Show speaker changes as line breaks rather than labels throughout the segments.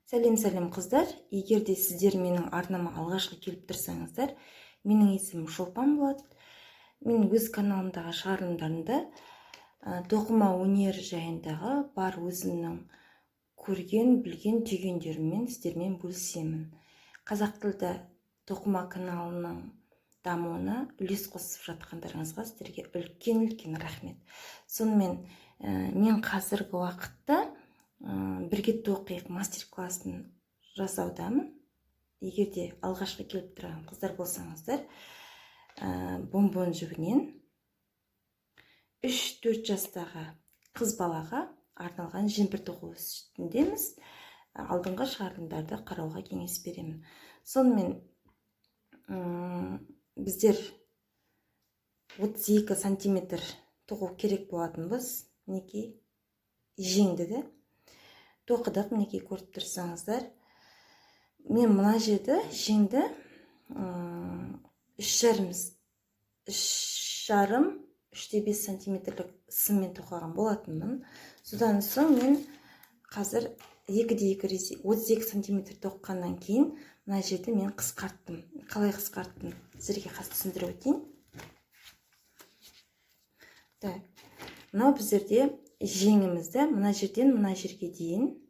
Сәлем қыздар, егер де сіздер менің арнама алғашқы келіп тұрсаңыздар, менің есімім Шолпан болады. Мен өз каналымдағы шығарылымдарымда тоқыма өнері жайындағы бар өзімнің көрген, білген, түйгендеріммен сіздермен бөлісемін. Қазақ тілді тоқыма каналының дамуына үлес қосып жатқандарыңызға сіздерге үлкен рахмет. Сонымен мен қазіргі уақытта бірге тоқиық мастер-классын жасаудамын. Егер де алғашқы келіп тұрған қыздар болсаңыздар, бомбон жібінен 3-4 жастағы қыз балаға арналған жемпір тоқу үстіндеміз. Алдыңғы шығарылымдарды қарауға кеңес беремін. Сонымен біздер 32 сантиметр тоқу керек болатынбыз. Мінекей жеңді де тоқыдық, мінекей көріп тұрсаңыздар. Мен мына жерді жеңді 3,5 сантиметрлік сыммен тоқыған болатынмын. Содан соң мен қазір 2-2 сантиметр тоққаннан кейін мына жерді мен қысқарттым. Қалай қысқарттым? Сіздерге қазір түсіндіріп өтейін. Мынау біздерде жеңімізді мына жерден мына жерге дейін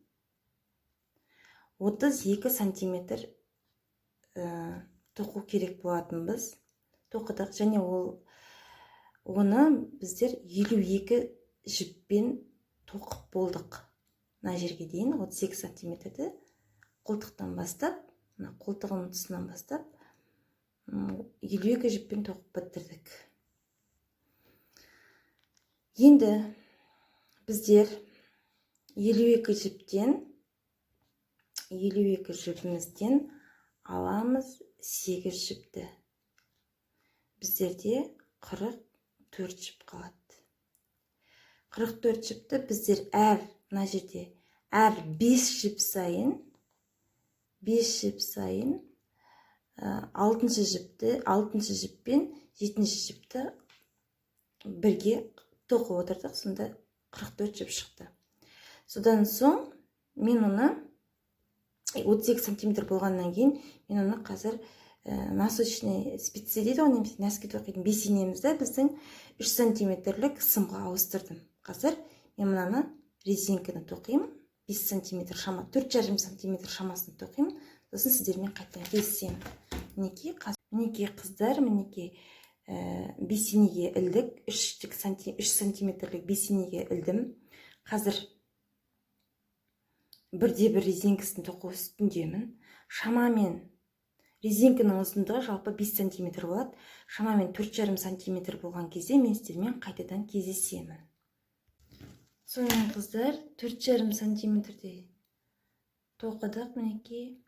32 сантиметр тоқу керек болатынбыз. Тоқыдық, және оны біздер 52 жіппен тоқып болдық. Мына жерге дейін 32 сантиметрді қолтықтан бастап, қолтығының тұсынан бастап 52 жіппен тоқып бітірдік. Енді біздер 52 жіпімізден аламыз 8 жіпті. Біздерде 44 жіп қалады. 44 жіпті біздер мына жерде әр 5 жіп сайын 6 жіп пен 7 жіпті бірге тоқып отырдық, сонда 44 жіп шықты. Содан соң мен оны 32 сантиметр болғаннан кейін мен оны қазір носочный спицы дейді, оны нәски тоқитын бесенемізді біздің 3 сантиметрлік сымға ауыстырдым. Қазір мен мұнаны резинканы тоқимын, 5 сантиметр 4,5 сантиметр шамасын тоқимын. Сосын сіздермен қайтадан келісемін. Мінекей қыздар, мінекей бесенеге ілдік, 3 сантиметрлік бесенеге ілдім. Қазір бірде-бір резинкасын тоқу үстіндемін. Шамамен резинканың ұзындығы жалпы 5 сантиметр болады. Шамамен 4,5 сантиметр болған кезде мен сіздермен қайтадан кездесемін. Сонымен қыздар, 4,5 сантиметрде тоқыдық, мінекей.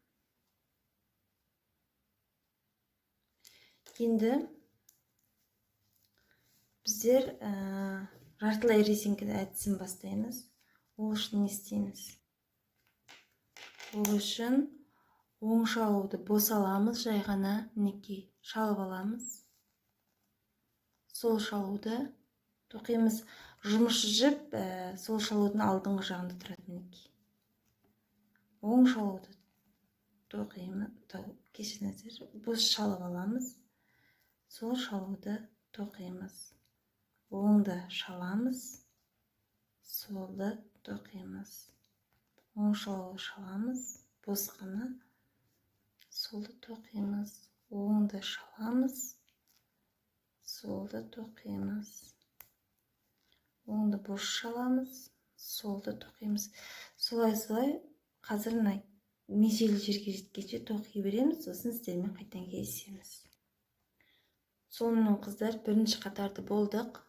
Енді біздер жартылай резинкада әдісін бастаймыз. Ол үшін не істейміз? Ол үшін оң шалуды босаламыз, жай ғана мінекей шалып аламыз. Сол шалуды тоқимыз. Жұмысшы жіп сол шалудың алдыңғы жағында тұрады, мінекей. Оң шалуды тоқимыз, кешіріңіздер, бос шалып аламыз. Сол шалуды тоқимыз. Оңды шаламыз, солды тоқимыз. Оң шалуды шаламыз, босқаны, солды тоқимыз. Оңды шаламыз, солды тоқимыз. Оңды бос шаламыз, солды тоқимыз. Солай қазір межелі жерге жеткенше тоқи береміз, сосын сіздермен қайтадан келісеміз. Сонымен қыздар, бірінші қатарды болдық.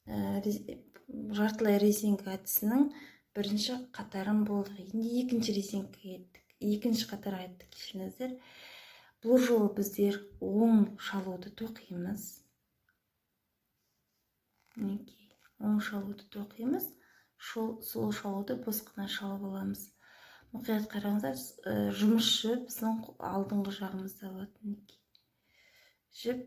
Жартылай резинка әдісінің бірінші қатарын болдық. Енді екінші резинкаға еттік. Екінші қатарға еттік, кешіріңіздер. Бұл жолы біздер оң шалуды тоқимыз. Оң шалуды тоқимыз. Сол шалуды босқана шалып аламыз. Мұқият қараңыздар, жұмысшы біздің алдыңғы жағымызда болады. Жіп,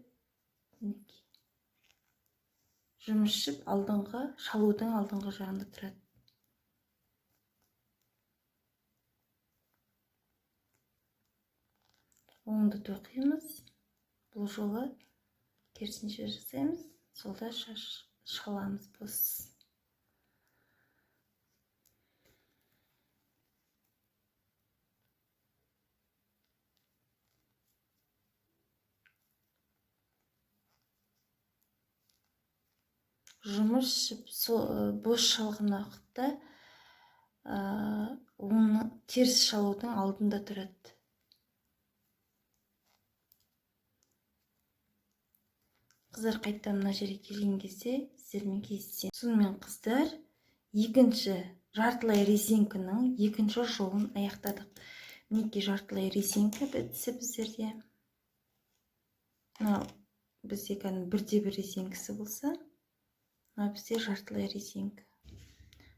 жұмысшы шалудың алдыңғы жағында тұрады. оңды тоқимыз. Бұл жолы керісінше жасаймыз. Солда шаламыз бос. Жұмыс бос шалған уақытта оны теріс шалудың алдында тұрады. Қыздар, қайттан мына жерге келген кезде сіздермен кездесемін. Сонымен қыздар, екінші жартылай резинканың екінші жолын аяқтадық. Мінекей жартылай резинка бітісі біздерде. Мынау бізде бірде бір резинкасы болса, мынау бізде жартылай резинка.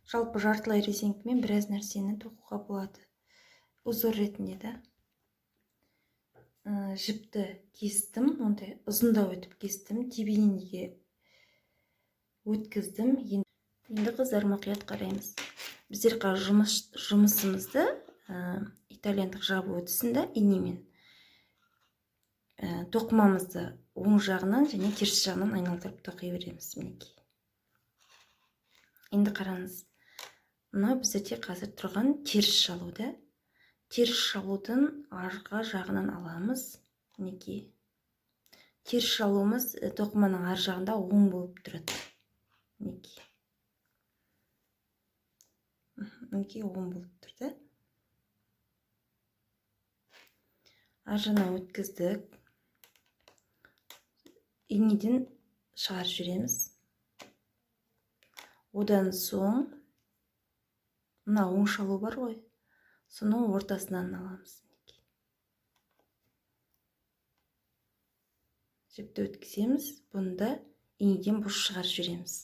Жалпы жартылай резинкамен біраз нәрсені тоқуға болады. Узор ретінде да. Жіпті кестім, ондай ұзындау өтіп кестім, тебенеге өткіздім. Енді қыздар, мұқият қараймыз. Біздер жұмысымызды итальяндық жабу өтісінде инемен тоқымамызды оң жағынан және теріс жағынан айналдырып тоқи береміз. Мінекей. Енді қараңыз. Мынау біздерде қазір тұрған теріс шалуда. Теріс шалудың арғы жағынан аламыз. Мінекей. Теріс шалуымыз тоқыманың ар жағында оң болып тұрады. Мінекей. Мінекей оң болып тұрды. Ар жағынан өткіздік. Инеден шығарып жүреміз. Одан соң мына оң шалу бар ғой, соның ортасынан аламыз. Жіпті өткіземіз, бұнда инеден бос шығарып жүреміз.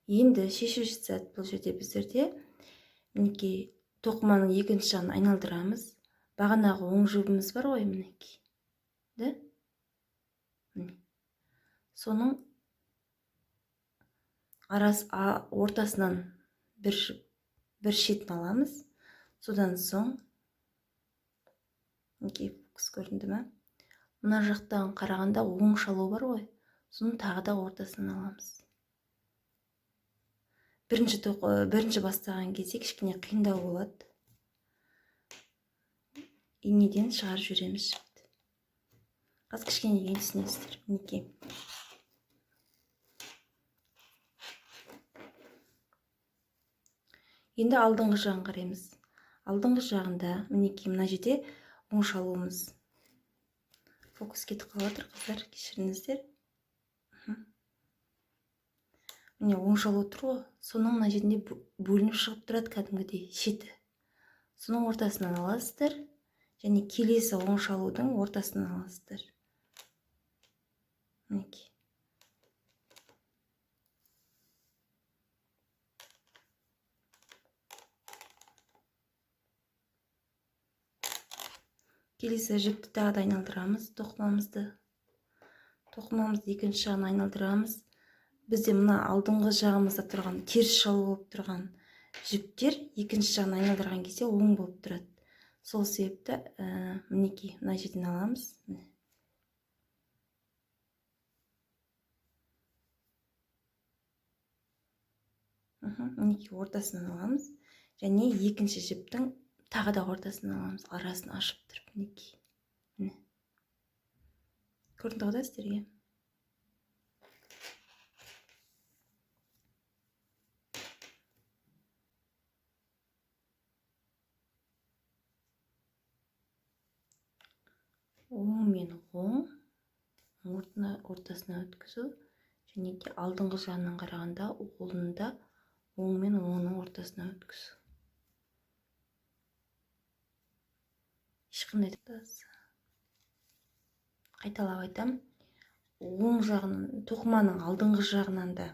Енді шешуші сәт бұл жерде біздерде мінекей тоқыманың екінші жағын айналдырамыз. Бағанағы оң жібіміз бар ғой, мінекей. Да? Соның ортасынан бір шетін аламыз. Содан соң мінекей фокус көрінді ме? Мына жақтан қарағанда оң шалу бар ғой, соның тағы да ортасынан аламыз. Бірінші бастаған кезде кішкене қиындау болады. Инеден шығарып жүреміз жіпті. Қазір кішкене кейін түсінесіздер. Мінекей. Енді алдыңғы жағын қараймыз. Алдыңғы жағында мінекей мына жерде оң шалуымыз. Фокус кетіп қалып жатыр, қыздар, кешіріңіздер. Міне оң шалу тұр ғой, соның мына жерінде бөлініп шығып тұрады кәдімгідей шеті. Соның ортасынан аласыздар және келесі оң шалудың ортасынан аласыздар. Мінекей. Келесі жіпті тағы да айналдырамыз, тоқымамызды екінші жағын айналдырамыз. Бізде мына алдыңғы жағымызда тұрған теріс шалу болып тұрған жіптер екінші жағын айналдырған кезде оң болып тұрады. Сол себепті мінекей мына жерден аламыз. Мінекей ортасынан аламыз және екінші жіптің тағы да ортасынан аламыз, арасын ашып тұрып. Мінекей. Көрінді ғой сіздерге? Оң мен оң ортасына өткізу және де алдыңғы жағынан қарағанда қолында оң мен оңның ортасына өткізу. Ешқандай қайталап айтам. Оң жағынан, тоқыманың алдыңғы жағынан да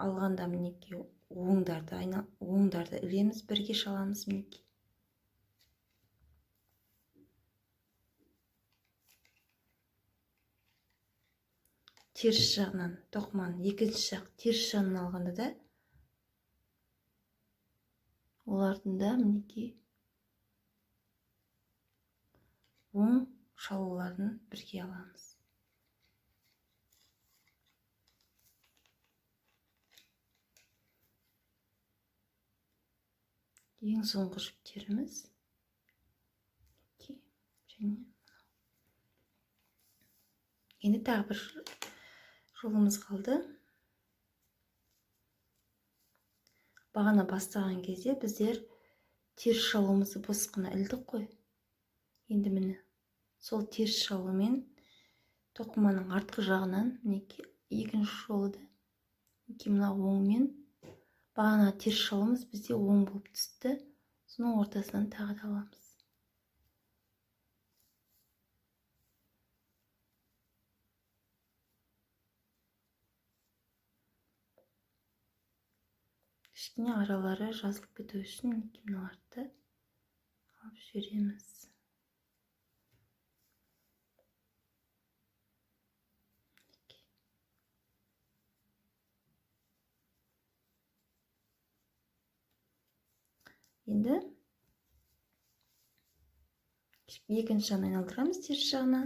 алғанда мінекей оңдарды ілеміз, бірге шаламыз мінекей. Теріс жағынан, тоқыманың екінші жақ теріс жағынан алғанда да олардың да мінекей оң шалуларын бірге аламыз. Ең соңғы жіптеріміз және енді тағы бір жолымыз қалды. Бағана бастаған кезде біздер теріс шалуымызды босқына ілдік қой. Енді міне сол теріс шалумен тоқыманың артқы жағынан екінші жолы да мына оңмен бағана теріс шалуымыз бізде оң болып түсті. Соның ортасынан тағы да аламыз. Кішкене аралары жазылып кету үшін мыналарды алып жібереміз. Енді екінші жағын айналдырамыз теріс жағына.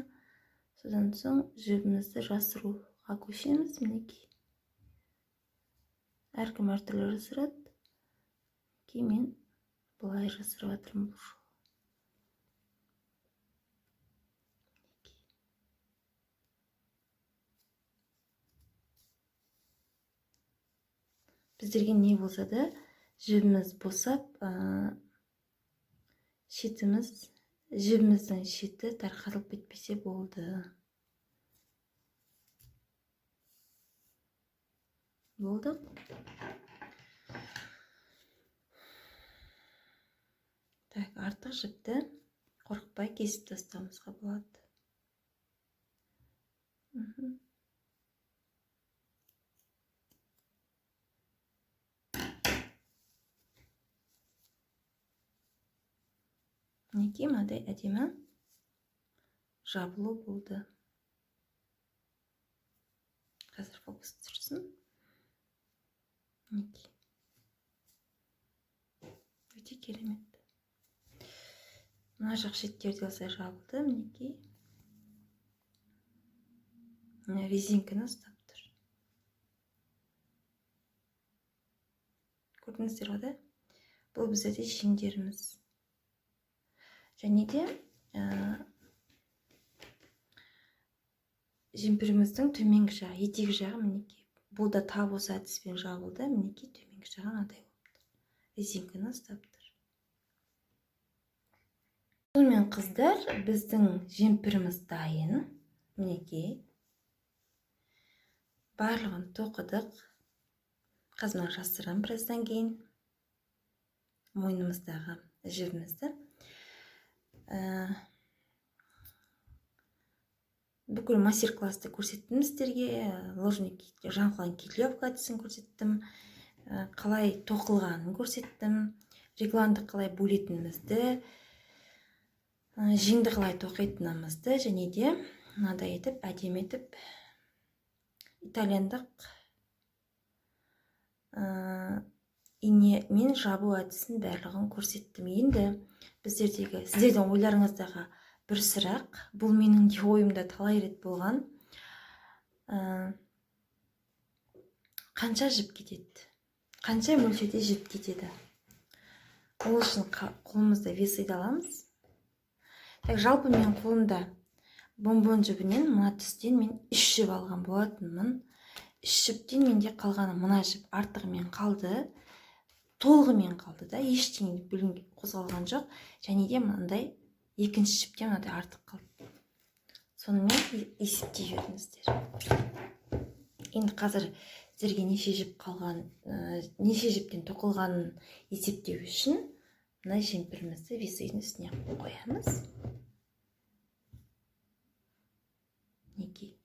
Содан соң жібімізді жасыруға көшеміз. Мінекей. Әркім әртүрлі жасырады. Мен былай жасырып жатырмын бұл жолы. Біздерге не болса да жібіміз босап, жібіміздің шеті тарқатылып кетпесе болды. Болды. Так, артық жіпті қорықпай кесіп тастауымызға болады. Мінекей мынадай әдемі жабылу болды. Қазір фокус түсірсін. Мінекей. Өте керемет. Мына жақ шеттерде осылай жабылды. Мінекей. Резинканы ұстап тұр. Көрдіңіздер ғой да? Бұл біздерде жеңдеріміз. Және де жемпіріміздің төменгі жағы, етегі жағы мінекей. Бұл да тап осы әдіспен жабылды. Мінекей төменгі жағы мынадай болды. Резинканы ұстап тұр. Сонымен қыздар, біздің жемпіріміз дайын. Мінекей. Барлығын тоқыдық. Қазір жасырам біраздан кейін. Мойнымыздағы жібімізді. Бүкіл мастер-класты көрсеттім сіздерге. Ложник жаңқылған кетлевка әдісін көрсеттім. Қалай тоқылғанын көрсеттім. Регланды қалай бөлетінімізді, жеңді қалай тоқитынымызды, және де мынадай етіп, әдемі етіп итальяндық инемен жабу әдісін барлығын көрсеттім. Енді сіздердің ойларыңыздағы бір сұрақ, бұл менің де ойымда талай рет болған. Қанша жіп кетеді? Қанша мөлшерде жіп кетеді? Ол үшін қолымызда весиді аламыз. Жалпы мен қолымда бомбон жібінен мына түстен мен 3 жіп алған болатынмын. 3 жіптен менде қалғаны мына жіп артығымен қалды. Толығымен қалды да, ештеңе бөлінген қозғалған жоқ. Және де мынандай екінші жіптен мынадай артық қалды. Сонымен есептей жүріңіздер. Енді қазір сіздерге неше жіптен тоқылғанын есептеу үшін мына жемпірімізді весидің үстіне қоямыз. Мінекей.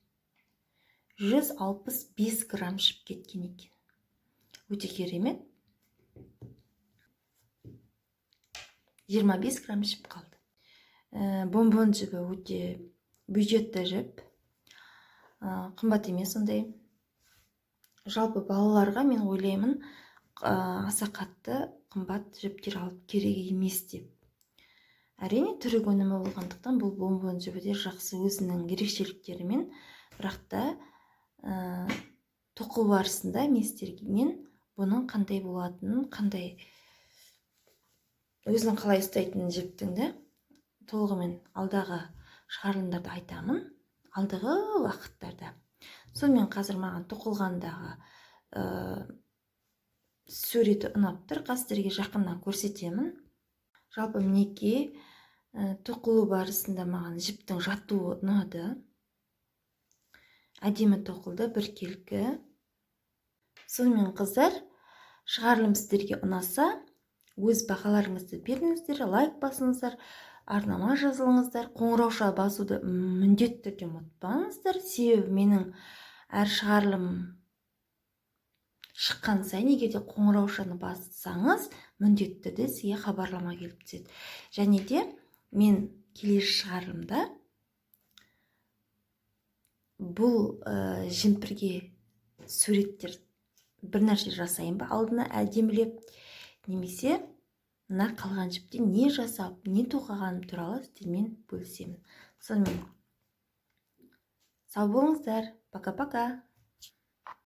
165 грамм жіп кеткен екен. Өте керемет. 25 грамм жіп қалды. Бомбон жібі өте бюджетті жіп. Қымбат емес ондай. Жалпы балаларға мен ойлаймын, аса қатты қымбат жіптер алып керек емес деп. Әрине түрік өнімі болғандықтан бұл бомбон жібі де жақсы өзінің ерекшеліктерімен, бірақ та тоқу барысында мен бұның қандай болатынын, қандай өзінің қалай ұстайтынын жіптің де толығымен алдағы шығарылымдарда айтамын, алдағы уақыттарда. Сонымен қазір маған тоқылғандағы суреті ұнап тұр, қазірге жақыннан көрсетемін. Жалпы мінекей тоқылу барысында маған жіптің жатуы ұнады. Әдемі тоқылды, біркелкі. Сонымен қыздар, шығарылым сіздерге ұнаса, өз бағаларыңызды беріңіздер, лайк басыңыздар, арнама жазылыңыздар, қоңырауша басуды міндетті түрде ұмытпаңыздар. Себебі менің әр шығарылым шыққан сайын егер де қоңыраушаны бассаңыз, міндетті түрде сізге хабарлама келіп түседі. Және де мен келесі шығарылымда бұл жемпірге суреттер бір нәрсе жасайын ба, алдына әдемілеп, немесе мына қалған жіптен не жасап, не тоқығаным туралы сіздермен бөлісемін. Сонымен сау болыңыздар. Пока-пока.